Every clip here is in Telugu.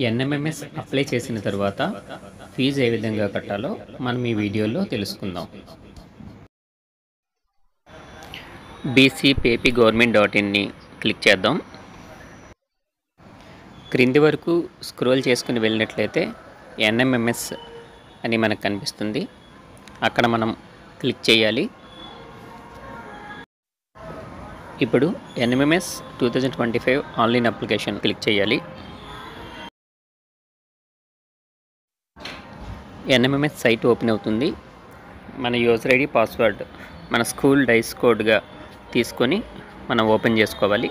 ఎన్ఎంఎంఎస్ అప్లై చేసిన తర్వాత ఫీజు ఏ విధంగా కట్టాలో మనం ఈ వీడియోలో తెలుసుకుందాం. bcpapgovernment.in క్లిక్ చేద్దాం. క్రింది వరకు స్క్రోల్ చేసుకుని వెళ్ళినట్లయితే ఎన్ఎంఎంఎస్ అని మనకు కనిపిస్తుంది. అక్కడ మనం క్లిక్ చేయాలి. ఇప్పుడు ఎన్ఎంఎంఎస్ 2025 ఆన్లైన్ అప్లికేషన్ క్లిక్ చేయాలి. ఎన్ఎంఎంఎస్ సైట్ ఓపెన్ అవుతుంది. మన యూజర్ ఐడి పాస్వర్డ్ మన స్కూల్ డైస్ కోడ్గా తీసుకొని మనం ఓపెన్ చేసుకోవాలి.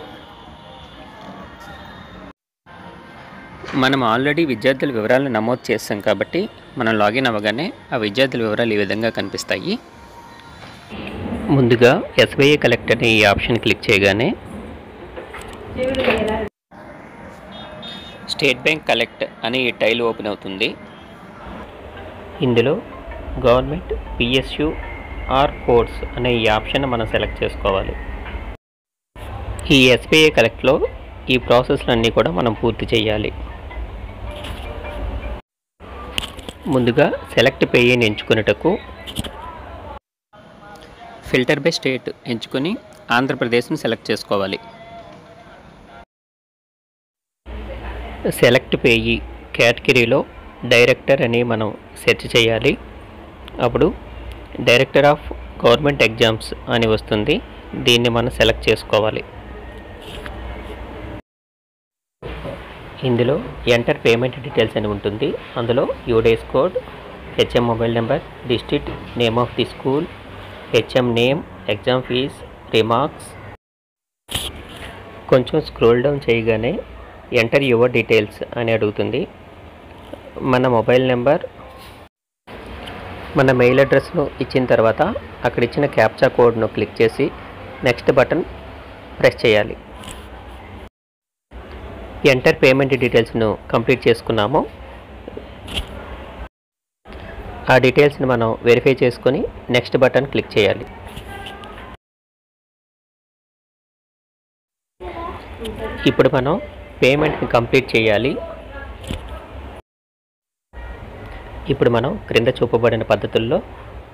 మనం ఆల్రెడీ విద్యార్థుల వివరాలను నమోదు చేస్తాం కాబట్టి మనం లాగిన్ అవ్వగానే ఆ విద్యార్థుల వివరాలు ఈ విధంగా కనిపిస్తాయి. ముందుగా ఎస్బీఐ కలెక్ట్ అనే ఈ ఆప్షన్ క్లిక్ చేయగానే స్టేట్ బ్యాంక్ కలెక్ట్ అనే ఈ టైల్ ఓపెన్ అవుతుంది. ఇందులో గవర్నమెంట్ పిఎస్యు ఆర్ కోడ్స్ అనే ఈ ఆప్షన్ మనం సెలెక్ట్ చేసుకోవాలి. ఈ ఎస్బీఐ కలెక్ట్లో ఈ ప్రాసెస్లన్నీ కూడా మనం పూర్తి చేయాలి. ముందుగా సెలెక్ట్ పేయీని ఎంచుకునేటకు ఫిల్టర్ బై స్టేట్ ఎంచుకొని ఆంధ్రప్రదేశ్ని సెలెక్ట్ చేసుకోవాలి. సెలెక్ట్ పేయీ కేటగిరీలో డైరెక్టర్ అని మనం సెర్చ్ చేయాలి. అప్పుడు డైరెక్టర్ ఆఫ్ గవర్నమెంట్ ఎగ్జామ్స్ అని వస్తుంది. దీన్ని మనం సెలెక్ట్ చేసుకోవాలి. ఇందులో ఎంటర్ పేమెంట్ డీటెయిల్స్ అని ఉంటుంది. అందులో UDISE code, HM mobile number, district, name of the school, HM name, exam fees, remarks. కొంచెం స్క్రోల్ డౌన్ చేయగానే ఎంటర్ యువర్ డీటెయిల్స్ అని అడుగుతుంది. మన మొబైల్ నెంబర్, మన మెయిల్ అడ్రస్ను ఇచ్చిన తర్వాత అక్కడ ఇచ్చిన క్యాప్చా కోడ్ను క్లిక్ చేసి నెక్స్ట్ బటన్ ప్రెస్ చేయాలి. ఎంటర్ పేమెంట్ డీటెయిల్స్ను కంప్లీట్ చేసుకున్నాము. ఆ డీటెయిల్స్ని మనం వెరిఫై చేసుకొని నెక్స్ట్ బటన్ క్లిక్ చేయాలి. ఇప్పుడు మనం పేమెంట్ని కంప్లీట్ చేయాలి. ఇప్పుడు మనం క్రింద చూపబడిన పద్ధతుల్లో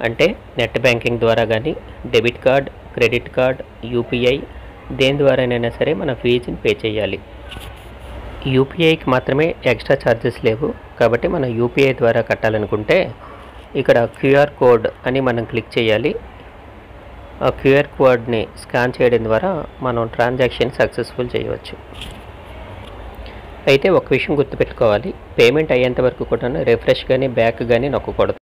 అంటే నెట్ బ్యాంకింగ్ ద్వారా కానీ, debit card, credit card, UPI దేని ద్వారానైనా సరే మన ఫీజుని పే చేయాలి. యూపీఐకి మాత్రమే ఎక్స్ట్రా ఛార్జెస్ లేవు కాబట్టి మనం యూపీఐ ద్వారా కట్టాలనుకుంటే ఇక్కడ క్యూఆర్ కోడ్ అని మనం క్లిక్ చేయాలి. ఆ క్యూఆర్ కోడ్ని స్కాన్ చేయడం ద్వారా మనం ట్రాన్సాక్షన్ సక్సెస్ఫుల్ చేయవచ్చు. అయితే ఒక విషయం గుర్తుపెట్టుకోవాలి, పేమెంట్ అయ్యేంత వరకు కూడా రిఫ్రెష్ కానీ బ్యాక్ కానీ నొక్కకూడదు.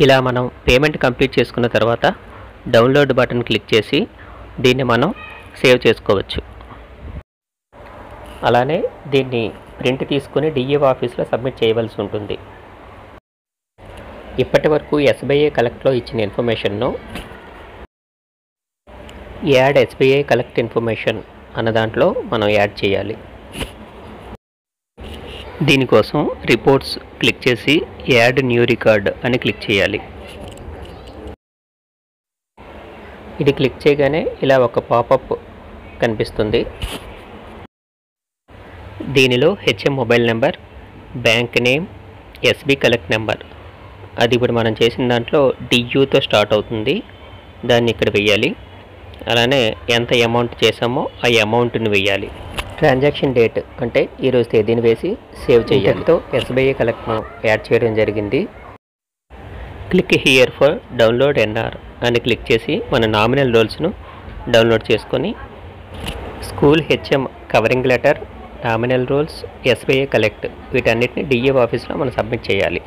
ఇలా మనం పేమెంట్ కంప్లీట్ చేసుకున్న తర్వాత డౌన్లోడ్ బటన్ క్లిక్ చేసి దీన్ని మనం సేవ్ చేసుకోవచ్చు. అలానే దీన్ని ప్రింట్ తీసుకొని డిఈఓ ఆఫీస్లో సబ్మిట్ చేయవలసి ఉంటుంది. ఇప్పటి వరకు ఎస్బీఐ కలెక్ట్లో ఇచ్చిన ఇన్ఫర్మేషన్ను యాడ్ ఎస్బీఐ కలెక్ట్ ఇన్ఫర్మేషన్ అన్న దాంట్లో మనం యాడ్ చేయాలి. దీనికోసం రిపోర్ట్స్ క్లిక్ చేసి యాడ్ న్యూ రికార్డ్ అని క్లిక్ చేయాలి. ఇది క్లిక్ చేయగానే ఇలా ఒక పాపప్ కనిపిస్తుంది. దీనిలో HM mobile number, bank name, SB collect number అది ఇప్పుడు మనం చేసిన దాంట్లో డియూతో స్టార్ట్ అవుతుంది. దాన్ని ఇక్కడ వెయ్యాలి. అలానే ఎంత అమౌంట్ చేసామో ఆ అమౌంట్ని వెయ్యాలి. ట్రాన్సాక్షన్ డేట్ అంటే ఈరోజు తేదీని వేసి సేవ్ చేయడంతో ఎస్బీఐ కలెక్ట్ను యాడ్ చేయడం జరిగింది. Click here for download NR అని క్లిక్ చేసి మన నామినల్ రోల్స్ను డౌన్లోడ్ చేసుకొని school HM covering letter, nominal rolls, SBI collect వీటన్నిటిని డిఈఓ ఆఫీస్లో మనం సబ్మిట్ చేయాలి.